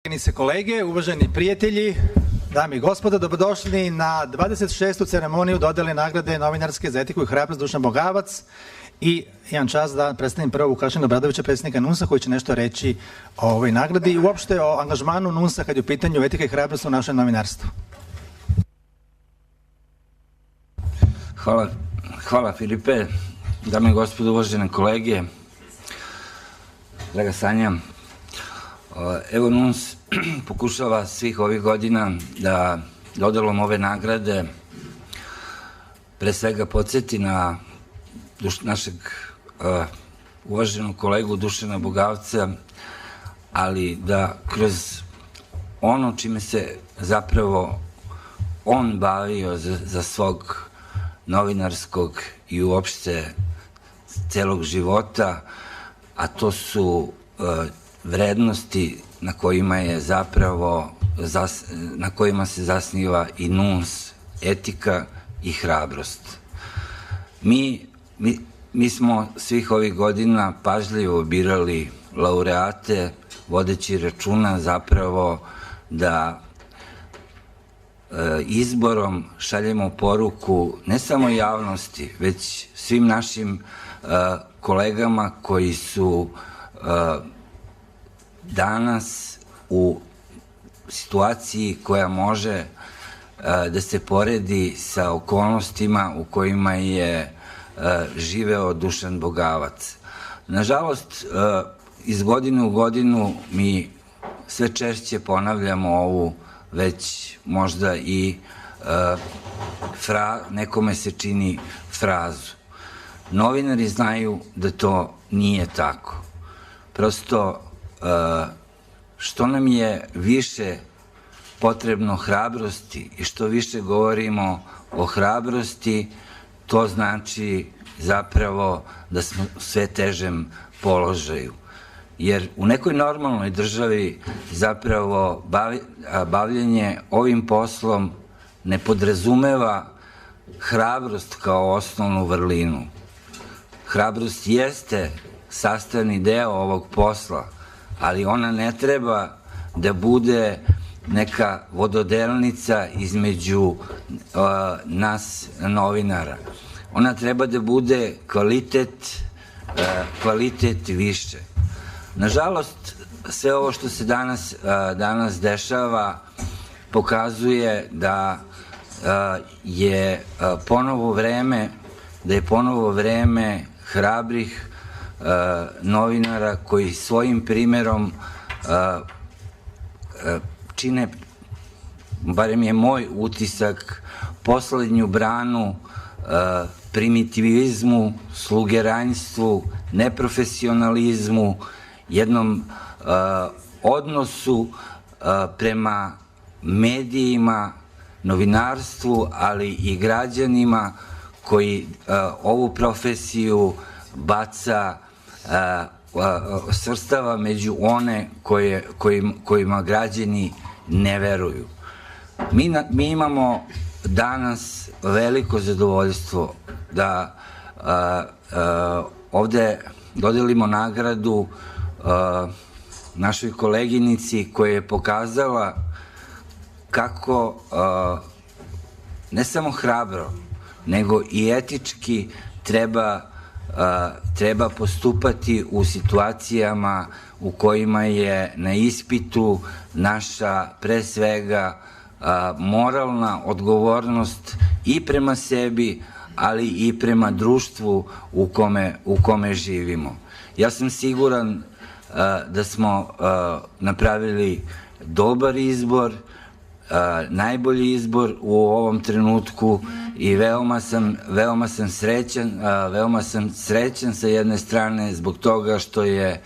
Koleginice, kolege, uvaženi prijatelji, dame i gospodo, dobrodošli na 26. ceremoniju dodele nagrade novinarske za etiku i hrabrost Dušan Bogavac i jedan čas da predstavim prvo Vukašina Obradovića, predsjednika NUNS-a, koji će nešto reći o ovoj nagradi i uopšte o angažmanu NUNS-a kad je u pitanju etika i hrabrost u našem novinarstvu. Hvala Filipe, dame i gospodo, uvažene kolege, draga Sanja. Evo, NUNS pokušava svih ovih godina da dodelom ove nagrade pre svega podsjeti na našeg uvaženog kolegu Dušana Bogavca, ali da kroz ono čime se zapravo on bavio za svog novinarskog i uopšte celog života, a to su vrednosti na kojima je zapravo, na kojima se zasniva i NUNS, etika i hrabrost. Mi smo svih ovih godina pažljivo birali laureate, vodeći računa zapravo da izborom šaljemo poruku ne samo javnosti, već svim našim kolegama koji su danas u situaciji koja može da se poredi sa okolnostima u kojima je živeo Dušan Bogavac. Nažalost, iz godine u godinu mi sve češće ponavljamo ovu već možda i nekome se čini frazu. Novinari znaju da to nije tako. Prosto, što nam je više potrebno hrabrosti i što više govorimo o hrabrosti, to znači zapravo da smo u sve težem položaju. Jer u nekoj normalnoj državi zapravo bavljenje ovim poslom ne podrazumeva hrabrost kao osnovnu vrlinu. Hrabrost jeste sastavni deo ovog posla, ali ona ne treba da bude neka vododelnica između nas novinara. Ona treba da bude kvalitet više. Nažalost, sve ovo što se danas dešava pokazuje da je ponovo vreme hrabrih novinara koji svojim primerom čine, barem je moj utisak, poslednju branu primitivizmu, slugeranjstvu, neprofesionalizmu, jednom odnosu prema medijima, novinarstvu, ali i građanima koji ovu profesiju svrstava među one kojima građani ne veruju. Mi imamo danas veliko zadovoljstvo da ovde dodelimo nagradu našoj koleginici koja je pokazala kako ne samo hrabro, nego i etički treba postupati u situacijama u kojima je na ispitu naša, pre svega, moralna odgovornost i prema sebi, ali i prema društvu u kome živimo. Ja sam siguran da smo napravili dobar izbor, najbolji izbor u ovom trenutku i veoma sam srećan sa jedne strane zbog toga što je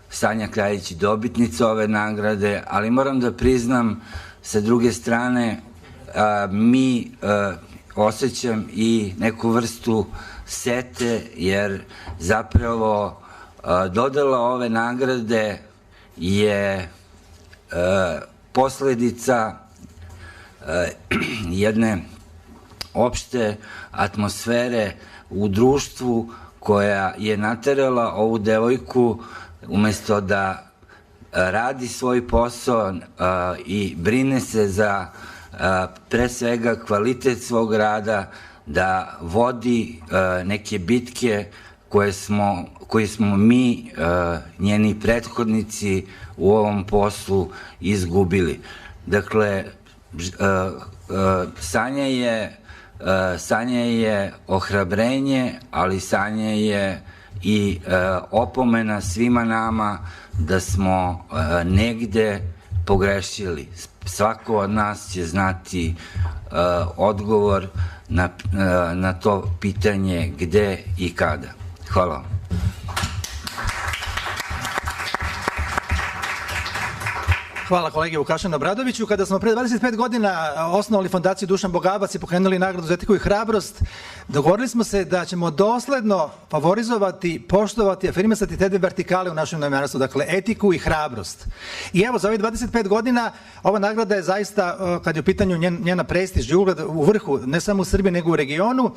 Sanja Krajić dobitnica ove nagrade, ali moram da priznam sa druge strane osjećam i neku vrstu sete, jer zapravo dodela ove nagrade je posledica jedne opšte atmosfere u društvu koja je naterala ovu devojku, umesto da radi svoj posao i brine se za pre svega kvalitet svog rada, da vodi neke bitke koje smo mi, njeni prethodnici u ovom poslu izgubili. Dakle, Sanja je ohrabrenje, ali Sanja je i opomena svima nama da smo negde pogrešili. Svako od nas će znati odgovor na to pitanje gde i kada. Hvala. Hvala kolegi Vukašinu Obradoviću. Kada smo pre 25 godina osnovali fondaciju Dušan Bogavac i pokrenuli nagradu za etiku i hrabrost, dogovorili smo se da ćemo dosledno favorizovati, poštovati, afirmisati te dve vertikale u našem novinarstvu, dakle etiku i hrabrost. I evo, za ovih 25 godina ova nagrada je zaista, kad je u pitanju njena prestiž i ugled, u vrhu, ne samo u Srbiji, nego u regionu,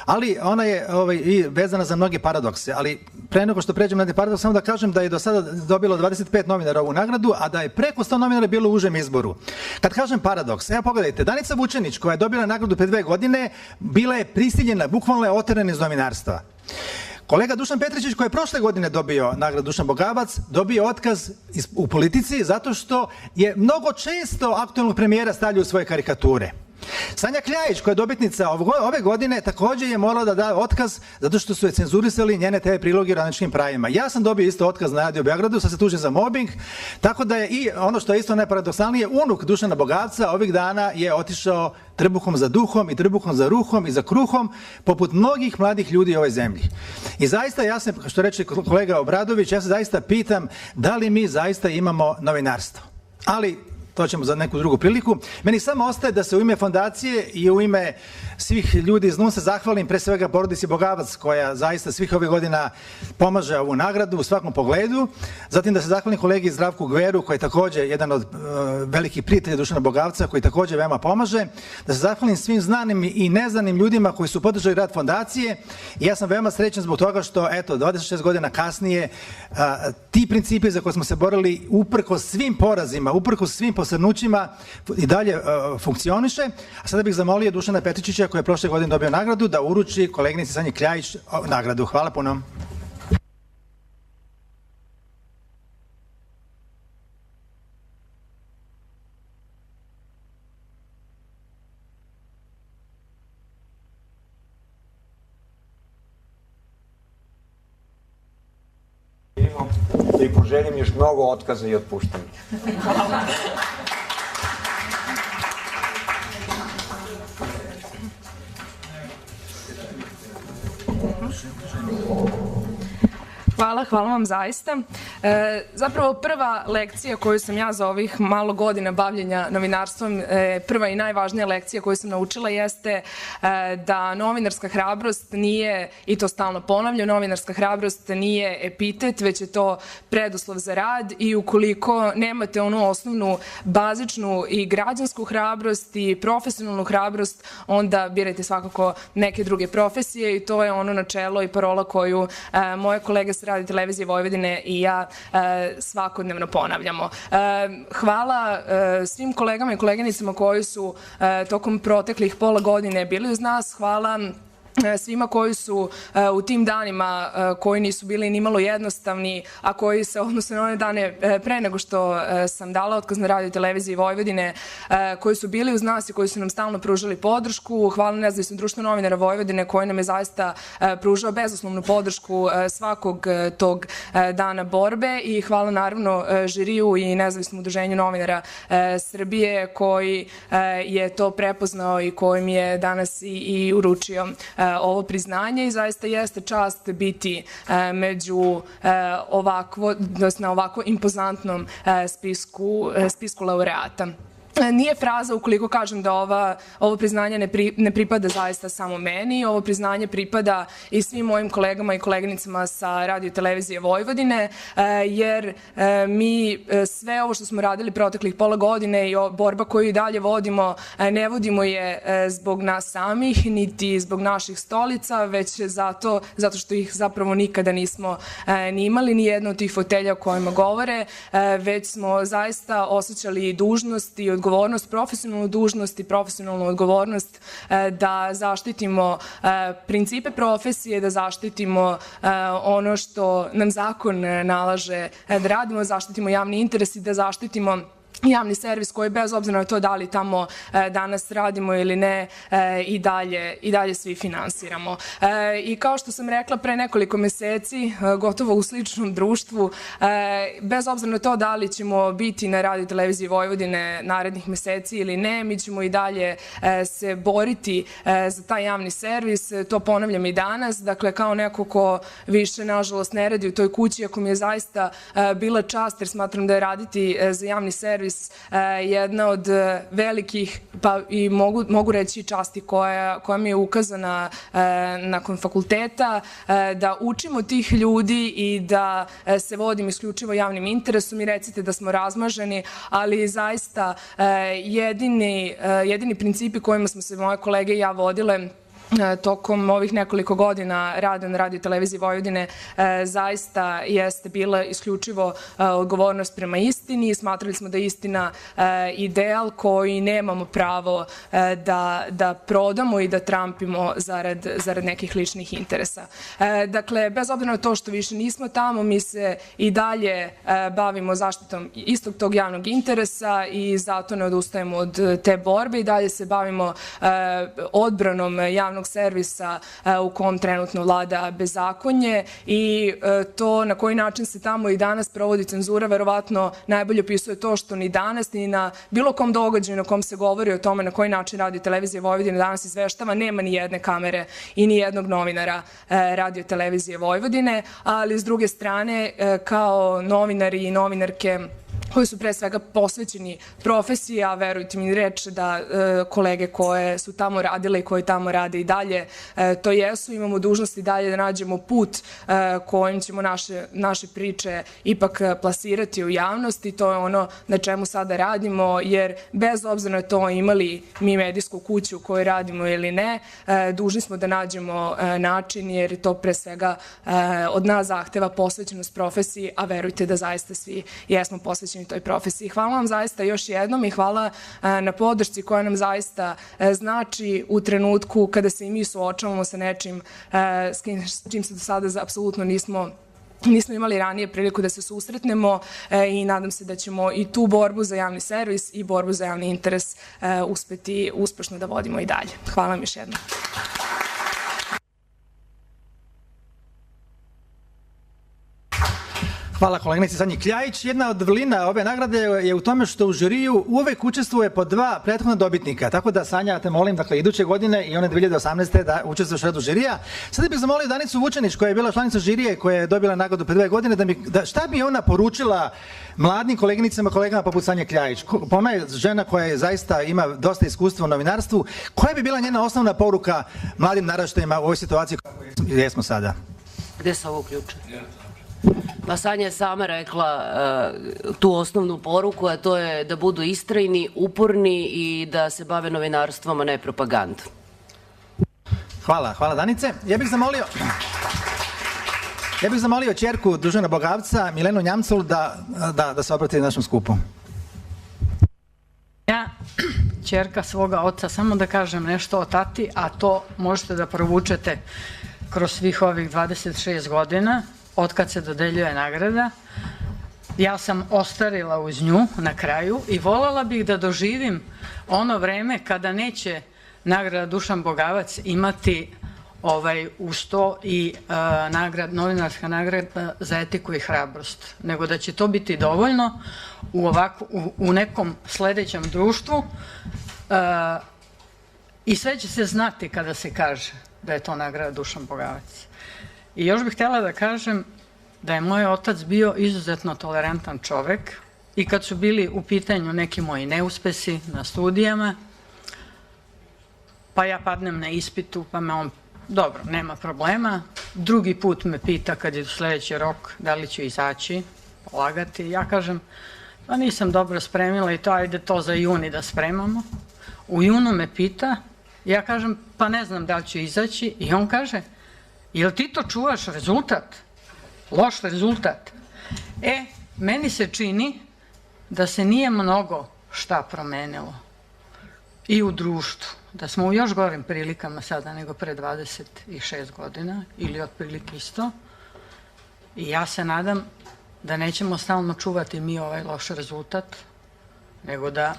ali ona je i vezana za mnoge paradokse. Ali pre nego što pređem na te paradokse, samo da kažem da je do sada dobilo 25 novinara ovu nagradu, a da je preko 100 novinara bilo u užem izboru. Kad kažem paradoks, evo pogledajte, Danica Vučenić, koja je dobila nagradu pre 2 godine, bila je prisiljena, bukvalno je oterana iz novinarstva. Kolega Dušan Petričić, koji je prošle godine dobio nagradu Dušan Bogavac, dobio otkaz u politici zato što je mnogo često aktuelnog premijera stavljao u svoje karikature. Sanja Kljajić, koja je dobitnica ove godine, takođe je morala da da otkaz zato što su je cenzurisali njene TV priloge o radničkim pravima. Ja sam dobio isto otkaz na Radio Beogradu, sad se tužim za mobbing, tako da je i ono što je isto najparadoksalnije, unuk Dušana Bogavca ovih dana je otišao trbuhom za duhom i trbuhom za ruhom i za kruhom, poput mnogih mladih ljudi u ovoj zemlji. I zaista, ja se, što reče kolega Obradović, ja se zaista pitam da li mi zaista imamo novinarstvo. Ali to ćemo za neku drugu priliku. Meni samo ostaje da se u ime fondacije i u ime svih ljudi iz NUNS-a zahvalim pre svega porodici Bogavac, koja zaista svih ovih godina pomaže ovu nagradu u svakom pogledu. Zatim da se zahvalim kolegi Zdravku Gveru, koji je takođe jedan od velikih prijatelja Dušana Bogavca, koji takođe veoma pomaže. Da se zahvalim svim znanim i neznanim ljudima koji su podržali rad fondacije. I ja sam veoma srećan zbog toga što, eto, 26 godina kasnije, ti principi za koje smo se borili, uprkos svim porazima, uprkos svim posrnućima, i dalje funkcioniše. A sada bih zamolio Dušana Petričića, koji je prošle godine dobio nagradu, da uruči koleginici Sanji Kljajić nagradu. Hvala puno. Da i poželim još mnogo otkaza i otpuštanja. Hvala vam zaista. Zapravo prva lekcija koju sam ja za ovih malo godina bavljenja novinarstvom, prva i najvažnija lekcija koju sam naučila jeste da novinarska hrabrost nije, i to stalno ponavljam, novinarska hrabrost nije epitet, već je to preduslov za rad i ukoliko nemate onu osnovnu, bazičnu i građansku hrabrost i profesionalnu hrabrost, onda birajte svakako neke druge profesije i to je ono načelo i parola koju moje kolege sa Radio televizije Vojvodine i ja svakodnevno ponavljamo. Hvala svim kolegama i koleginicama koji su tokom proteklih pola godine bili uz nas. Hvala svima koji su u tim danima koji nisu bili ni malo jednostavni, a koji se odnose na one dane pre nego što sam dala otkaz na Radio televiziji Vojvodine, koji su bili uz nas i koji su nam stalno pružali podršku. Hvala Nezavisnom društvu novinara Vojvodine koji nam je zaista pružao bezuslovnu podršku svakog tog dana borbe i hvala naravno žiriju i Nezavisnom udruženju novinara Srbije koji je to prepoznao i kojim je danas i uručio ovo priznanje i zaista jeste čast biti među na ovako impozantnom spisku laureata. nije fraza ukoliko kažem da ovo priznanje ne pripada zaista samo meni, ovo priznanje pripada i svim mojim kolegama i koleginicama sa Radio televizije Vojvodine, jer mi sve ovo što smo radili proteklih pola godine i borba koju i dalje vodimo, ne vodimo je zbog nas samih, niti zbog naših stolica, već zato što ih zapravo nikada nismo ni imali, ni jedno od tih fotelja o kojima govore, već smo zaista osjećali dužnost i odgovornost, profesionalnu dužnost i profesionalnu odgovornost da zaštitimo principe profesije, da zaštitimo ono što nam zakon nalaže da radimo, zaštitimo javni interes i da zaštitimo javni servis koji bez obzira na to da li tamo danas radimo ili ne i dalje svi finansiramo. I kao što sam rekla pre nekoliko meseci, gotovo u sličnom društvu, bez obzira na to da li ćemo biti na Radio televiziji Vojvodine narednih meseci ili ne, mi ćemo i dalje se boriti za taj javni servis. To ponavljam i danas, dakle kao neko ko više nažalost ne radi u toj kući, ako mi je zaista bila čast, jer smatram da je raditi za javni servis jedna od velikih, pa i mogu reći časti koja mi je ukazana nakon fakulteta, da učimo tih ljudi i da se vodim isključivo javnim interesom. I recite da smo razmaženi, ali zaista jedini principi kojima smo se moje kolege i ja vodile tokom ovih nekoliko godina rada na Radio televiziji Vojvodine zaista jeste bila isključivo odgovornost prema istini. Smatrali smo da je istina ideal koji nemamo pravo da prodamo i da trampimo zarad nekih ličnih interesa. Dakle, bez obzira na to što više nismo tamo, mi se i dalje bavimo zaštitom istog tog javnog interesa i zato ne odustajemo od te borbe i dalje se bavimo odbranom javnog servisa u kom trenutno vlada bezakonje i to na koji način se tamo i danas provodi cenzura verovatno najbolje opisuje to što ni danas ni na bilo kom događaju na kom se govori o tome na koji način Radio televizija Vojvodine danas izveštava, nema ni jedne kamere i ni jednog novinara Radio televizije Vojvodine, ali s druge strane kao novinari i novinarke koji su pre svega posvećeni profesiji, a verujte mi reč da kolege koje su tamo radile i koji tamo rade i dalje to jesu, imamo dužnost i dalje da nađemo put kojim ćemo naše priče ipak plasirati u javnost i to je ono na čemu sada radimo, jer bez obzira na to imali mi medijsku kuću u kojoj radimo ili ne, dužni smo da nađemo način, jer to pre svega od nas zahteva posvećenost profesiji, a verujte da zaista svi jesmo posvećeni toj profesiji. Hvala vam zaista još jednom i hvala na podršci koja nam zaista znači u trenutku kada se i mi suočavamo sa nečim s čim se do sada apsolutno nismo imali ranije priliku da se susretnemo i nadam se da ćemo i tu borbu za javni servis i borbu za javni interes uspeti uspešno da vodimo i dalje. Hvala vam još jednom. Hvala koleginici Sanji Kljajić. Jedna od vrlina ove nagrade je u tome što u žiriju uvek učestvuje po dva prethodna dobitnika. Tako da, Sanja, te molim, dakle, iduće godine i one 2018. da učestvuješ u radu žirija. Sada bih zamolio Danicu Vučanić, koja je bila članica žirije, koja je dobila nagradu pre 2 godine, šta bi ona poručila mladim koleginicama, kolegama poput Sanje Kljajić? Ona je žena koja zaista ima dosta iskustva u novinarstvu. Koja bi bila njena osnovna poruka mladim naraštajima u ovoj situaciji kako jesmo sada? Gde se ovo uključe? Pa Sanja je sama rekla tu osnovnu poruku, a to je da budu istrajni, uporni i da se bave novinarstvom, a ne propagandom. Hvala Danice. Ja bih zamolio ćerku Dušana Bogavca, Milenu Njamcul, da se obrati našem skupu. Ja, ćerka svoga oca, samo da kažem nešto o tati, a to možete da provučete kroz svih ovih 26 godina, od kad se dodeljuje nagrada. Ja sam ostarila uz nju na kraju i voljela bih da doživim ono vreme kada neće nagrada Dušan Bogavac imati uz to i novinarska nagrada za etiku i hrabrost, nego da će to biti dovoljno u nekom sledećem društvu i sve će se znati kada se kaže da je to nagrada Dušan Bogavac. I još bih htjela da kažem da je moj otac bio izuzetno tolerantan čovek i kad su bili u pitanju neki moji neuspesi na studijama, pa ja padnem na ispitu, pa me on, dobro, nema problema. Drugi put me pita kad je sledeći rok da li ću izaći, polagati. Ja kažem, pa nisam dobro spremila i to, ajde to za juni da spremamo. U junu me pita, ja kažem, pa ne znam da li ću izaći i on kaže, jel ti to čuvaš rezultat? Loš rezultat. Meni se čini da se nije mnogo šta promenilo i u društvu, da smo u još gorim prilikama sada nego pre 26 godina ili otprilike isto i ja se nadam da nećemo stalno čuvati mi ovaj loš rezultat, nego da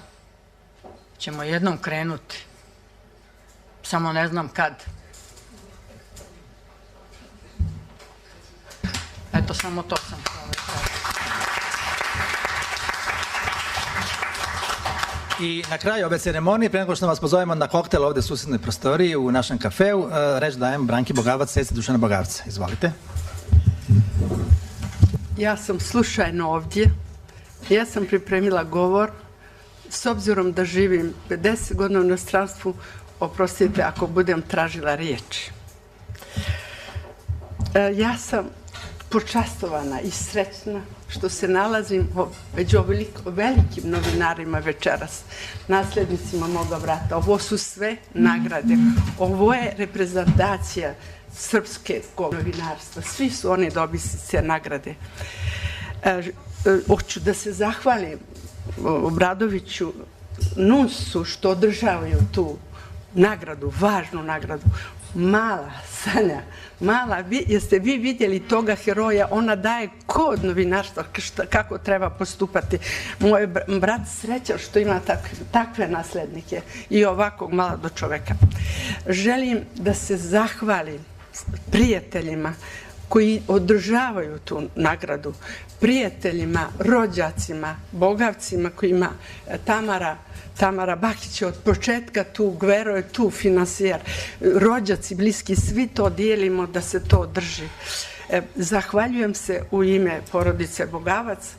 ćemo jednom krenuti, samo ne znam kad. Eto, samo to sam htjela. I na kraju ove ceremonije, pre nego što vas pozovemo na koktel ovde u susednoj prostoriji u našem kafeu, reč dajem Branki Bogavac, sestri Dušana Bogavca. Izvolite. Ja sam slučajno ovdje. Ja sam pripremila govor. S obzirom da živim 50 godina u inostranstvu, oprostite ako budem tražila riječi. Ja sam počastovana i srećna što se nalazim među velikim novinarima večeras, naslednicima moga brata. Ovo su sve nagrade. Ovo je reprezentacija srpskog novinarstva. Svi su oni dobitnici nagrade. Hoću da se zahvalim Obradoviću, NUNS-u što održavaju tu nagradu, važnu nagradu. Mala, Sanja, mala, jeste vi vidjeli toga heroja, ona daje kod novinarstva kako treba postupati. Moj brat srećan što ima takve naslednike i ovakvog mladog čoveka. Želim da se zahvalim prijateljima koji održavaju tu nagradu, prijateljima, rođacima, Bogavcima kojima Tamara Bakić je od početka tu, Gvero je tu finansijer, rođaci, bliski, svi to dijelimo da se to održi. Zahvaljujem se u ime porodice Bogavac,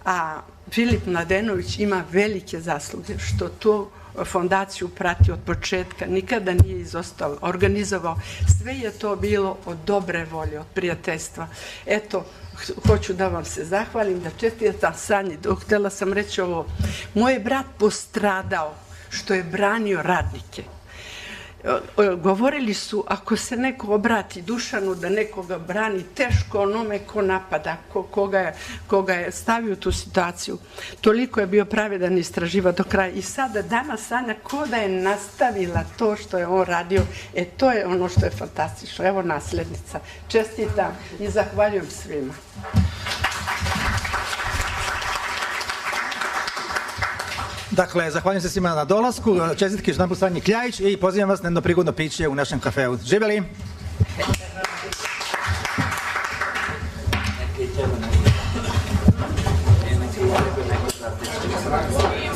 a Filip Mladenović ima velike zasluge što tu fondaciju prati od početka, nikada nije izostao, organizovao. Sve je to bilo od dobre volje, od prijateljstva. Eto, hoću da vam se zahvalim, da čestitam Sanji. Htjela sam reći ovo. Moj je brat postradao što je branio radnike. Govorili su, ako se neko obrati Dušanu da nekoga brani, teško onome ko napada, koga je stavio u tu situaciju. Toliko je bio pravedan istraživa do kraja. I sada, danas Sanja, ko da je nastavila to što je on radio, to je ono što je fantastično. Evo naslednica. Čestitam i zahvaljujem svima. Dakle, zahvaljujem se svima na dolasku, čestitke još jedan put Sanji Kljajić i pozivam vas na jedno prigodno piće u našem kafeu. Živjeli! Neko